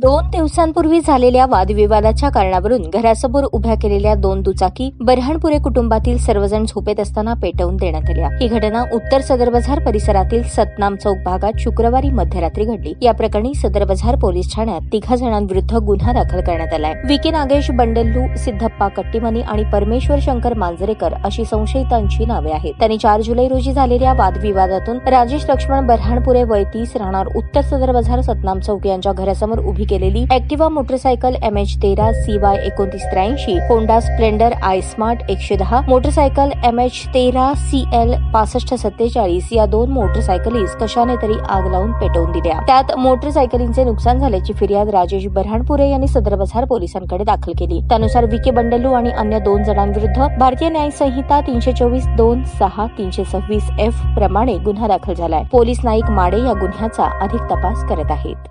2 दिवसांपूर्वी झालेल्या वादविवादाच्या कारणावरून घरासमोर उभ्या केलेल्या 2 दुचाकी बऱ्हाणपुरे कुटुंबातील सर्वजण झोपेत असताना पेटवून देण्यात आल्या। ही घटना उत्तर सदर बाजार परिसरातील सतनाम चौक भागात शुक्रवारी मध्यरात्री घडली। या प्रकरणी सदर बाजार पोलीस ठाण्यात 3 जणांविरुद्ध गुन्हा दाखल करण्यात आलाय। विके नागेश बंडल्लू, सिद्धप्पा कट्टीमनी आणि परमेश्वर शंकर मांजरेकर अशी संशयितांची नावे आहेत। त्यांनी 4 जुलै रोजी झालेल्या वादविवादातून राजेश लक्ष्मण बऱ्हाणपुरे वय 30 राहणार उत्तर सदर बाजार सतनाम चौक यांच्या घरासमोर उभी केलेली Activa motorcycle MH13 CY 2983, Honda Splendor I smart 110, motorcycle MH13 CL 6547 या 2 मोटरसायकलीस कशाने तरी आग लावून पेटवून दिल्या। त्यात मोटरसायकलींचे नुकसान झाल्याची फिर्याद राजेश बऱ्हाणपुरे यांनी सदर बाजार पोलिसांकडे दाखल केली। त्यानुसार विके बंडल्लू आणि अन्य 2 जणांविरुद्ध भारतीय न्याय संहिता 324(2)(6) 326F प्रमाणे गुन्हा दाखल झालाय। पोलीस नाईक माडे या गुन्ह्याचा अधिक तपास करत आहेत।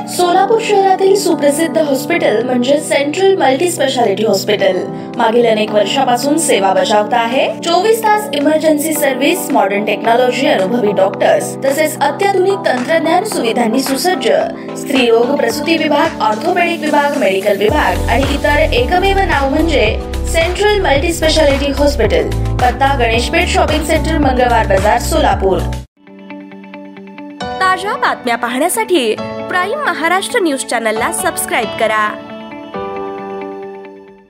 सोलापूर शहरातील सुप्रसिद्ध हॉस्पिटल म्हणजे सेंट्रल मल्टी स्पेशालिटी हॉस्पिटल मागील अनेक वर्षापासून सेवा बजावत आहे। 24 तास इमर्जन्सी सर्व्हिस, मॉडर्न टेक्नॉलॉजी, अनुभवी डॉक्टर्स तसेच अत्याधुनिक तंत्रज्ञान सुविधांनी सुसज्ज स्त्रीरोग प्रसूती विभाग, ऑर्थोपेडिक विभाग, मेडिकल विभाग आणि इतर एकमेव नाव म्हणजे सेंट्रल मल्टी स्पेशालिटी हॉस्पिटल। पत्ता गणेशपेठ शॉपिंग सेंटर, मंगळवार बाजार, सोलापूर। ताज्या बातम्या पाहण्यासाठी प्राईम महाराष्ट्र न्यूज चॅनलला सबस्क्राईब करा।